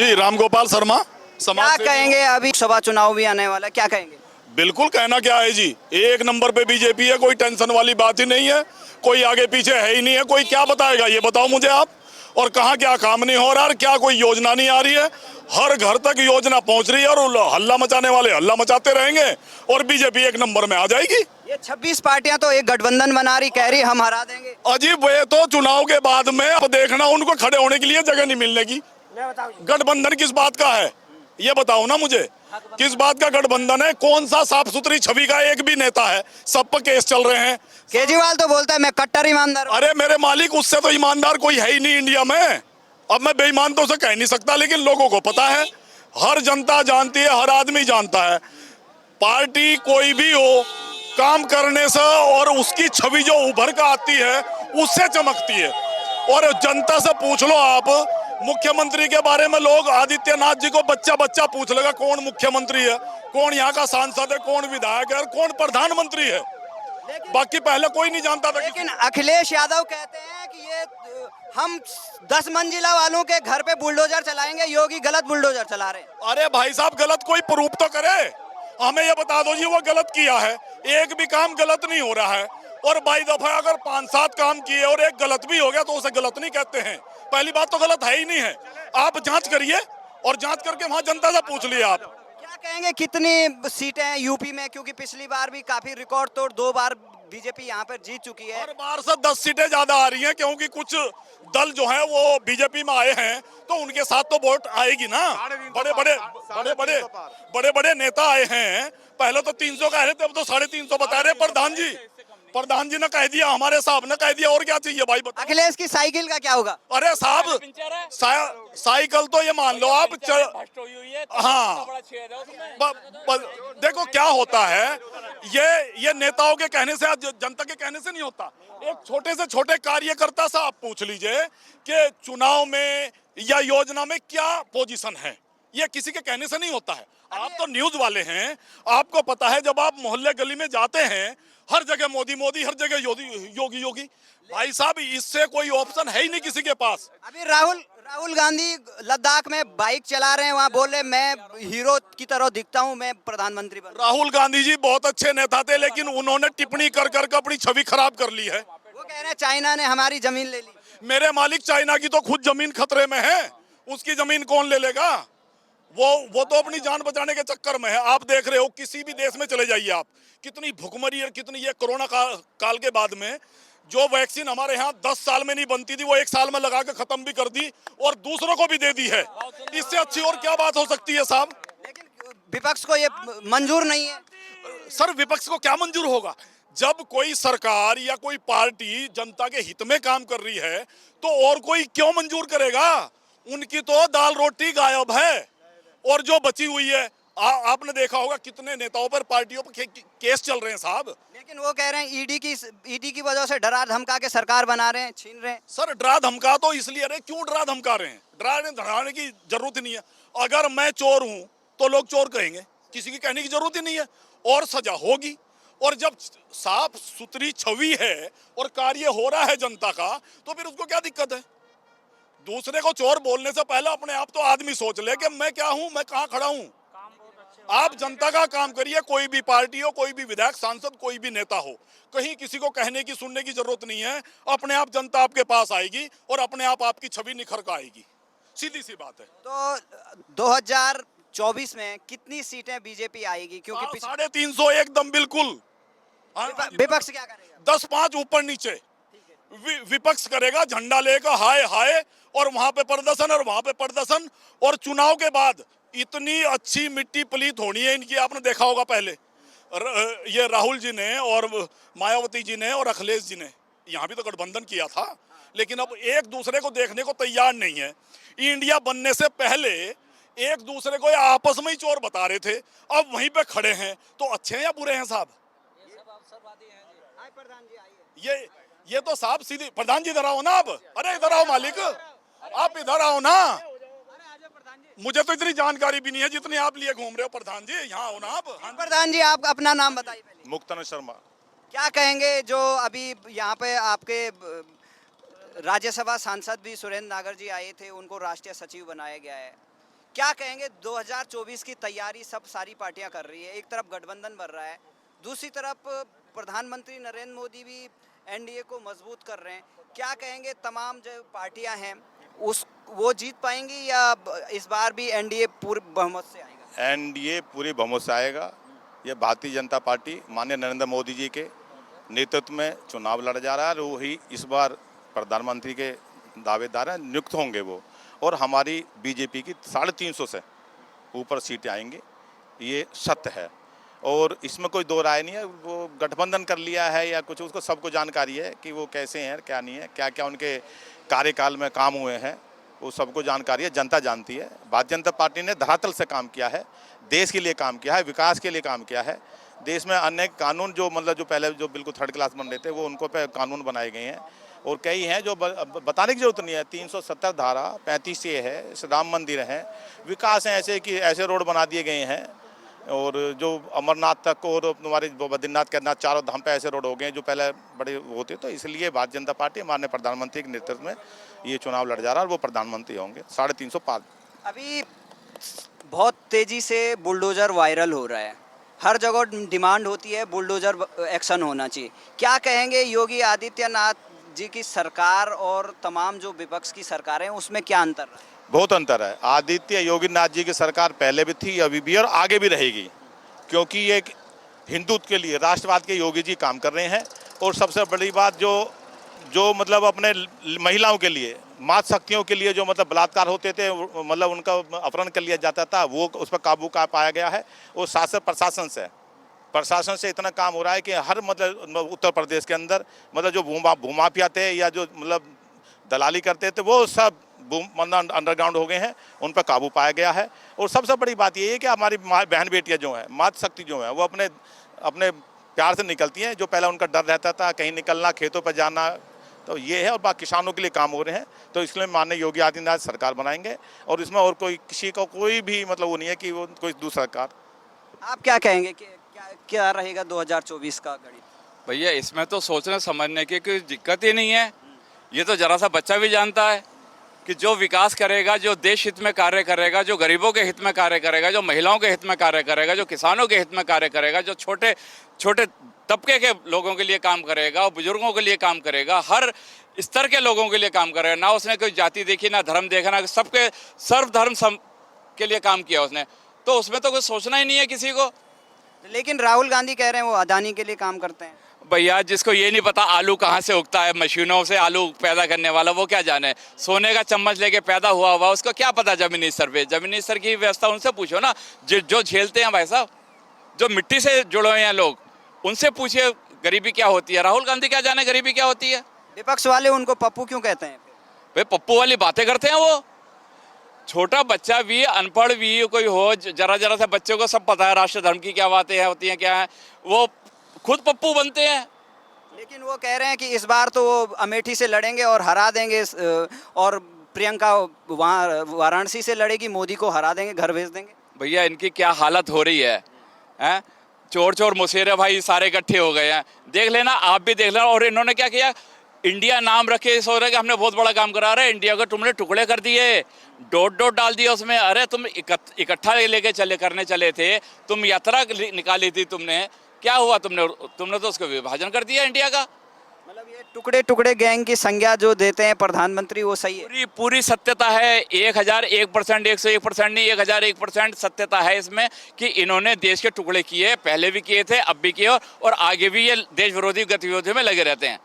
जी रामगोपाल शर्मा क्या समाज सेवी। कहेंगे? अभी सभा चुनाव भी आने वाला है, क्या कहेंगे? बिल्कुल कहना क्या है जी, एक नंबर पे बीजेपी है, कोई टेंशन वाली बात ही नहीं है, कोई आगे पीछे है ही नहीं है। कोई क्या बताएगा ये बताओ मुझे आप। और कहाँ क्या काम नहीं हो रहा है, क्या कोई योजना नहीं आ रही है। हर घर तक योजना पहुंच रही है और हल्ला मचाने वाले हल्ला मचाते रहेंगे और बीजेपी एक नंबर में आ जाएगी। ये 26 पार्टियां तो एक गठबंधन बना रही, कह रही हम हरा देंगे। अजीब, वे तो चुनाव के बाद में अब देखना उनको खड़े होने के लिए जगह नहीं मिलने की। गठबंधन किस बात का है ये बताओ ना मुझे, किस बात का गठबंधन है? कौन सा साफ सुथरी छवि का एक भी नेता है? सब पर केस चल रहे हैं। केजरीवाल तो बोलता है मैं कट्टर ईमानदार हूं। अरे मेरे मालिक, उससे तो ईमानदार कोई है ही नहीं इंडिया में। अब मैं बेईमान तो उसे कह नहीं सकता, लेकिन लोगों को पता है, हर जनता जानती है, हर आदमी जानता है। पार्टी कोई भी हो, काम करने से और उसकी छवि जो उभर कर आती है उससे चमकती है। और जनता से पूछ लो आप, मुख्यमंत्री के बारे में लोग आदित्यनाथ जी को बच्चा बच्चा पूछ लेगा कौन मुख्यमंत्री है, कौन यहाँ का सांसद है, कौन विधायक है और कौन प्रधानमंत्री है। बाकी पहले कोई नहीं जानता था। लेकिन अखिलेश यादव कहते हैं कि ये हम 10 मंजिला वालों के घर पे बुलडोजर चलाएंगे, योगी गलत बुलडोजर चला रहे हैं। अरे भाई साहब, गलत कोई प्रूफ तो करे, हमें ये बता दो जी वो गलत किया है। एक भी काम गलत नहीं हो रहा है। और बाई दफा अगर 5-7 काम किए और एक गलत भी हो गया तो उसे गलत नहीं कहते हैं। पहली बात तो गलत है ही नहीं है। आप जांच करिए और जांच करके वहां जनता से पूछ लिए आप। क्या कहेंगे कितनी सीटें हैं यूपी में? क्योंकि पिछली बार भी काफी रिकॉर्ड तोड़ 2 बार बीजेपी यहाँ पर जीत चुकी है। हर बार से 10 सीटें ज्यादा आ रही हैं, क्योंकि कुछ दल जो है वो बीजेपी में आए हैं तो उनके साथ तो वोट आएगी ना। बड़े बड़े बड़े बड़े बड़े बड़े नेता आए हैं। पहले तो 300 कह रहे थे, अब तो 350 बता रहे। प्रधान जी ने कह दिया, हमारे साहब ने कह दिया, और क्या चाहिए भाई बताओ। अखिलेश की साइकिल का क्या होगा? अरे साहब, साइकिल तो ये मान लो आप हाँ, देखो क्या होता है, ये नेताओं के कहने से, जनता के कहने से नहीं होता। एक छोटे से छोटे कार्यकर्ता से आप पूछ लीजिए कि चुनाव में या योजना में क्या पोजीशन है, ये किसी के कहने से नहीं होता है। आप तो न्यूज वाले हैं, आपको पता है, जब आप मोहल्ले गली में जाते हैं हर जगह मोदी मोदी, हर जगह योगी योगी। भाई साहब, इससे कोई ऑप्शन है ही नहीं किसी के पास। अभी राहुल गांधी लद्दाख में बाइक चला रहे हैं, वहाँ बोले मैं हीरो की तरह दिखता हूँ, मैं प्रधानमंत्री बन। राहुल गांधी जी बहुत अच्छे नेता थे, लेकिन उन्होंने टिप्पणी कर कर अपनी छवि खराब कर ली है। वो कह रहे हैं चाइना ने हमारी जमीन ले ली। मेरे मालिक, चाइना की तो खुद जमीन खतरे में है, उसकी जमीन कौन ले लेगा? वो तो अपनी जान बचाने के चक्कर में है। आप देख रहे हो, किसी भी देश में चले जाइए आप, कितनी भुखमरी है, कितनी ये कोरोना काल के बाद में जो वैक्सीन हमारे यहाँ 10 साल में नहीं बनती थी, वो 1 साल में लगा के खत्म भी कर दी और दूसरों को भी दे दी है। इससे अच्छी और क्या बात हो सकती है साहब? लेकिन विपक्ष को ये मंजूर नहीं है। सर, विपक्ष को क्या मंजूर होगा? जब कोई सरकार या कोई पार्टी जनता के हित में काम कर रही है तो और कोई क्यों मंजूर करेगा? उनकी तो दाल रोटी गायब है। और जो बची हुई है, आपने देखा होगा कितने नेताओं पर, पार्टियों पर केस चल रहे हैं साहब। लेकिन वो कह रहे हैं ईडी की वजह से डरा धमका के सरकार बना रहे हैं, छीन रहे हैं। सर, डरा धमका तो इसलिए रहे, क्यों डरा धमका रहे हैं? डराने धमकाने की जरूरत ही नहीं है। अगर मैं चोर हूं तो लोग चोर कहेंगे, किसी की कहने की जरूरत ही नहीं है, और सजा होगी। और जब साफ सुथरी छवि है और कार्य हो रहा है जनता का, तो फिर उसको क्या दिक्कत है? दूसरे को चोर बोलने से पहले अपने आप तो आदमी सोच ले कि मैं क्या हूं, मैं कहां खड़ा हूं। आप जनता का काम करिए, कोई भी पार्टी हो, कोई भी विधायक, सांसद, कोई भी नेता हो, कहीं किसी को कहने की, सुनने की जरूरत नहीं है। अपने आप जनता आपके पास आएगी और अपने आप आपकी छवि निखर कर आएगी, सीधी सी बात है। तो 2024 में कितनी सीटें बीजेपी आएगी? क्योंकि 350 एकदम बिल्कुल। विपक्ष क्या करेगा? 10-5 ऊपर नीचे विपक्ष करेगा, झंडा लेकर हाय हाय, और वहां पे प्रदर्शन और वहां पे प्रदर्शन। और चुनाव के बाद इतनी अच्छी मिट्टी पलीत होनी है इनकी, आपने देखा होगा पहले ये राहुल जी ने और मायावती जी ने और अखिलेश जी ने यहाँ भी तो गठबंधन किया था, लेकिन अब एक दूसरे को देखने को तैयार नहीं है। इंडिया बनने से पहले एक दूसरे को आपस में ही चोर बता रहे थे, अब वहीं पे खड़े हैं। तो अच्छे हैं या बुरे हैं साहब? ये तो साहब सीधी। प्रधान जी इधर आओ ना आप। अरे इधर आओ मालिक, आप इधर आओ ना। मुझे तो इतनी जानकारी भी नहीं है जितनी आप लिए घूम रहे हो। प्रधान जी यहाँ आओ ना आप। प्रधान जी, आप अपना नाम बताइए पहले। मुक्तानंद शर्मा। क्या कहेंगे जो अभी यहाँ पे आपके राज्यसभा सांसद भी सुरेंद्र नागर जी आए थे, उनको राष्ट्रीय सचिव बनाया गया है, क्या कहेंगे 2024 की तैयारी सब सारी पार्टियां कर रही है, एक तरफ गठबंधन बन रहा है, दूसरी तरफ प्रधानमंत्री नरेंद्र मोदी भी एनडीए को मजबूत कर रहे हैं, क्या कहेंगे तमाम जो पार्टियां हैं उस वो जीत पाएंगी या इस बार भी एनडीए पूरे बहुमत से आएगा? एनडीए पूरी बहुमत से आएगा। यह भारतीय जनता पार्टी माननीय नरेंद्र मोदी जी के नेतृत्व में चुनाव लड़ जा रहा है और वही इस बार प्रधानमंत्री के दावेदार हैं, नियुक्त होंगे वो। और हमारी बीजेपी की 350 से ऊपर सीटें आएंगी, ये सत्य है और इसमें कोई दो राय नहीं है। वो गठबंधन कर लिया है या कुछ, उसको सबको जानकारी है कि वो कैसे हैं, क्या नहीं है, क्या क्या उनके कार्यकाल में काम हुए हैं, वो सबको जानकारी है, जनता जानती है। भारतीय जनता पार्टी ने धरातल से काम किया है, देश के लिए काम किया है, विकास के लिए काम किया है। देश में अनेक कानून जो मतलब जो पहले जो बिल्कुल थर्ड क्लास बन रहे थे वो उनको पे कानून बनाए गए हैं और कई हैं जो बताने की जरूरत नहीं है। 370 धारा 35 ये है, राम मंदिर है, विकास हैं ऐसे कि ऐसे रोड बना दिए गए हैं और जो अमरनाथ तक और हमारे बद्रीनाथ केदारनाथ चारों धाम पे ऐसे रोड हो गए हैं जो पहले बड़े होते। तो इसलिए भारतीय जनता पार्टी माननीय प्रधानमंत्री के नेतृत्व में ये चुनाव लड़ जा रहा है और वो प्रधानमंत्री होंगे। 350 पार। अभी बहुत तेजी से बुलडोजर वायरल हो रहा है, हर जगह डिमांड होती है बुलडोजर एक्शन होना चाहिए। क्या कहेंगे योगी आदित्यनाथ जी की सरकार और तमाम जो विपक्ष की सरकारें हैं उसमें क्या अंतर है? बहुत अंतर है। आदित्य योगीनाथ जी की सरकार पहले भी थी, अभी भी और आगे भी रहेगी, क्योंकि ये हिंदुत्व के लिए राष्ट्रवाद के योगी जी काम कर रहे हैं। और सबसे बड़ी बात जो मतलब अपने महिलाओं के लिए, मातृ शक्तियों के लिए जो मतलब बलात्कार होते थे, मतलब उनका अपहरण कर लिया जाता था, वो उस पर काबू पाया गया है। और शासन प्रशासन से इतना काम हो रहा है कि हर मतलब उत्तर प्रदेश के अंदर मतलब जो भूमाफिया थे या जो मतलब दलाली करते थे वो सब मतलब अंडरग्राउंड हो गए हैं, उन पर काबू पाया गया है। और सबसे बड़ी बात ये है कि हमारी बहन बेटियां जो हैं, मातृशक्ति जो है, वो अपने प्यार से निकलती हैं। जो पहले उनका डर रहता था कहीं निकलना, खेतों पर जाना, तो ये है। और बाकी किसानों के लिए काम हो रहे हैं। तो इसलिए माननीय योगी आदित्यनाथ सरकार बनाएंगे और इसमें और कोई किसी को कोई भी मतलब वो नहीं है कि वो कोई दूसरा सरकार। आप क्या कहेंगे कि क्या रहेगा 2024 का गणित? भैया इसमें तो सोचने समझने की कोई दिक्कत ही नहीं है। ये तो जरा सा बच्चा भी जानता है कि जो विकास करेगा, जो देश हित में कार्य करेगा, जो गरीबों के हित में कार्य करेगा, जो महिलाओं के हित में कार्य करेगा, जो किसानों के हित में कार्य करेगा, जो छोटे छोटे तबके के लोगों के लिए काम करेगा और बुजुर्गों के लिए काम करेगा, हर स्तर के लोगों के लिए काम करेगा। ना उसने कोई जाति देखी, ना धर्म देखा, ना सबके सर्वधर्म के लिए काम किया उसने। तो उसमें तो कुछ सोचना ही नहीं है किसी को। लेकिन राहुल गांधी कह रहे हैं वो अदानी के लिए काम करते हैं। भैया जिसको ये नहीं पता आलू कहाँ से उगता है, मशीनों से आलू पैदा करने वाला, वो क्या जाने। सोने का चम्मच लेके पैदा हुआ उसको क्या पता जमीनी स्तर पे। जमीनी स्तर की व्यवस्था उनसे पूछो ना, जो झेलते हैं भाई साहब, जो मिट्टी से जुड़े हुए हैं लोग, उनसे पूछिए गरीबी क्या होती है। राहुल गांधी क्या जाने गरीबी क्या होती है। विपक्ष वाले उनको पप्पू क्यों कहते हैं? भाई पप्पू वाली बातें करते हैं वो। छोटा बच्चा भी, अनपढ़ भी कोई हो, जरा जरा से बच्चे को सब पता है राष्ट्र धर्म की क्या बातें होती हैं, क्या है, वो खुद पप्पू बनते हैं। लेकिन वो कह रहे हैं कि इस बार तो वो अमेठी से लड़ेंगे और हरा देंगे और प्रियंका वहाँ वाराणसी से लड़ेगी, मोदी को हरा देंगे, घर भेज देंगे। भैया इनकी क्या हालत हो रही है, हैं? चोर चोर मुसेरे भाई सारे इकट्ठे हो गए हैं। देख लेना, आप भी देख लेना। और इन्होंने क्या किया, इंडिया नाम रखे, सोच रहे कि हमने बहुत बड़ा काम करा रहे हैं। इंडिया को तुमने टुकड़े कर दिए, डॉट डाल दिया उसमें। अरे तुम इकट्ठा लेके करने चले थे, तुम यात्रा निकाली थी तुमने, क्या हुआ तुमने तो उसको विभाजन कर दिया इंडिया का। मतलब ये टुकड़े टुकड़े गैंग की संज्ञा जो देते हैं प्रधानमंत्री, वो सही है? पूरी सत्यता है। 1001%, 101% नहीं, 1001% सत्यता है इसमें कि इन्होंने देश के टुकड़े किए, पहले भी किए थे, अब भी किए और आगे भी ये देश विरोधी गतिविधियों में लगे रहते हैं।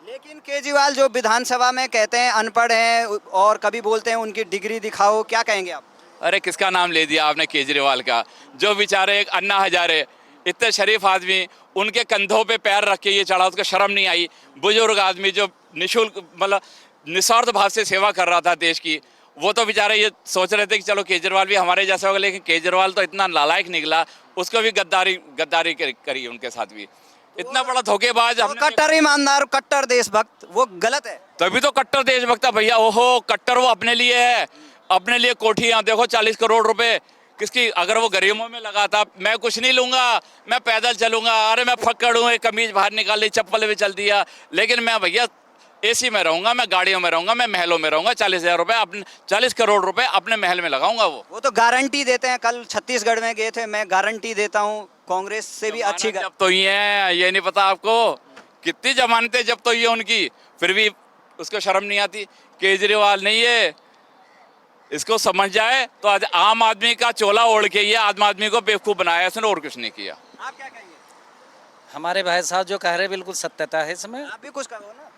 लेकिन केजरीवाल जो विधानसभा में कहते हैं अनपढ़ हैं और कभी बोलते हैं उनकी डिग्री दिखाओ, क्या कहेंगे आप? अरे किसका नाम ले दिया आपने केजरीवाल का। जो बेचारे एक अन्ना हजारे, इतने शरीफ आदमी, उनके कंधों पे पैर रख के ये चढ़ा, उसको शर्म नहीं आई। बुजुर्ग आदमी जो निःशुल्क मतलब निस्वार्थ भाव से सेवा कर रहा था देश की, वो तो बेचारे ये सोच रहे थे कि चलो केजरीवाल भी हमारे जैसा होगा। लेकिन केजरीवाल तो इतना नालायक निकला, उसको भी गद्दारी करी उनके साथ भी। इतना बड़ा धोखेबाज। कट्टर ईमानदार, कट्टर देशभक्त, वो गलत है। तभी तो कट्टर देशभक्त है भैया। ओहो, कट्टर वो अपने लिए है, अपने लिए कोठियां देखो 40 करोड़ रुपए किसकी। अगर वो गरीबों में लगाता, मैं कुछ नहीं लूंगा, मैं पैदल चलूंगा, अरे मैं फक्कड़ हूँ, एक कमीज बाहर निकाल ली, चप्पल भी चल दिया, लेकिन मैं भैया एसी में रहूंगा, मैं गाड़ियों में रहूंगा, मैं महलों में रहूंगा, 40,000 रुपए अपने 40 करोड़ रुपए अपने महल में लगाऊंगा। वो तो गारंटी देते हैं, कल छत्तीसगढ़ में गए थे, मैं गारंटी देता हूँ कांग्रेस से भी अच्छी जब तो ये है, ये नहीं पता आपको कितनी जमानतें जब तो ये उनकी, फिर भी उसको शर्म नहीं आती। केजरीवाल नहीं है, इसको समझ जाए तो आज आम आदमी का चोला ओढ़ के ये आम आदमी को बेवकूफ बनाया, इसने और कुछ नहीं किया। आप क्या कहेंगे? हमारे भाई साहब जो कह रहे हैं बिल्कुल सत्यता है इसमें। आप भी कुछ कहो ना।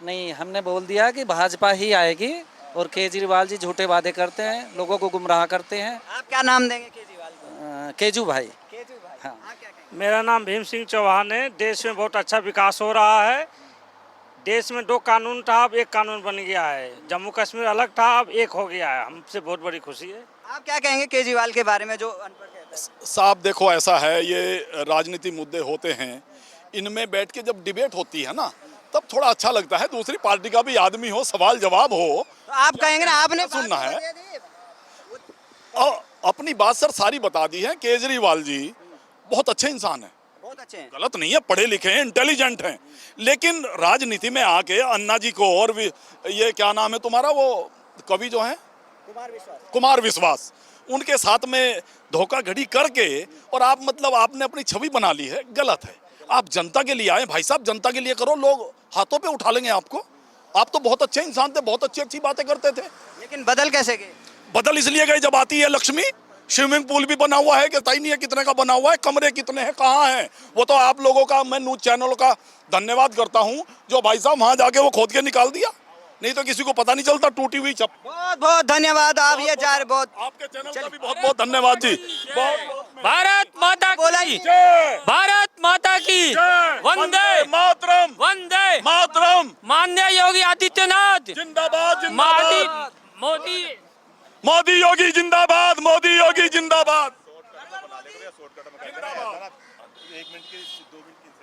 नहीं, हमने बोल दिया कि भाजपा ही आएगी और केजरीवाल जी झूठे वादे करते हैं, लोगों को गुमराह करते हैं। आप क्या नाम देंगे केजरीवाल को? केजू भाई। केजू भाई। हाँ। आप क्या कहेंगे? मेरा नाम भीम सिंह चौहान है। देश में बहुत अच्छा विकास हो रहा है। देश में 2 कानून था, अब 1 कानून बन गया है। जम्मू कश्मीर अलग था, अब 1 हो गया है। हमसे बहुत बड़ी खुशी है। आप क्या कहेंगे केजरीवाल के बारे में जो अनपढ़ कहते हैं? साहब देखो ऐसा है, ये राजनीति मुद्दे होते हैं, इनमें बैठ के जब डिबेट होती है ना तब थोड़ा अच्छा लगता है। दूसरी पार्टी का भी आदमी हो, सवाल जवाब हो। तो आप कहेंगे ना, आपने सुनना बात है। दे दी। अपनी बात सर सारी बता दी है। केजरीवाल जी बहुत अच्छे इंसान हैं, बहुत अच्छे हैं। गलत नहीं है, पढ़े लिखे हैं, इंटेलिजेंट हैं, लेकिन राजनीति में आके अन्ना जी को और भी, ये क्या नाम है तुम्हारा वो कवि जो है कुमार विश्वास, उनके साथ में धोखाधड़ी करके और आप मतलब आपने अपनी छवि बना ली है, गलत है। आप जनता के लिए आए भाई साहब, जनता के लिए करो, लोग हाथों पे उठा लेंगे आपको। आप तो बहुत अच्छे इंसान थे, बहुत अच्छी अच्छी बातें करते थे। लेकिन बदल कैसे गए? बदल इसलिए गए जब आती है लक्ष्मी। स्विमिंग पूल भी बना हुआ है कि तय नहीं है कितने का बना हुआ है, कमरे कितने हैं, कहाँ हैं, वो तो आप लोगों का, मैं न्यूज चैनलों का धन्यवाद करता हूँ जो भाई साहब वहां जाके वो खोद के निकाल दिया, नहीं तो किसी को पता नहीं चलता टूटी हुई छत। बहुत बहुत धन्यवाद। आप ये जा रहे, बहुत आपके चैनल का भी बहुत बहुत धन्यवाद जी। भारत माता बोला की जी। भारत माता की वंदे मातरम, वंदे मातरम, माननीय योगी आदित्यनाथ जिंदाबाद, मोदी जिंदाबाद, मोदी मोदी योगी जिंदाबाद, मोदी योगी जिंदाबाद।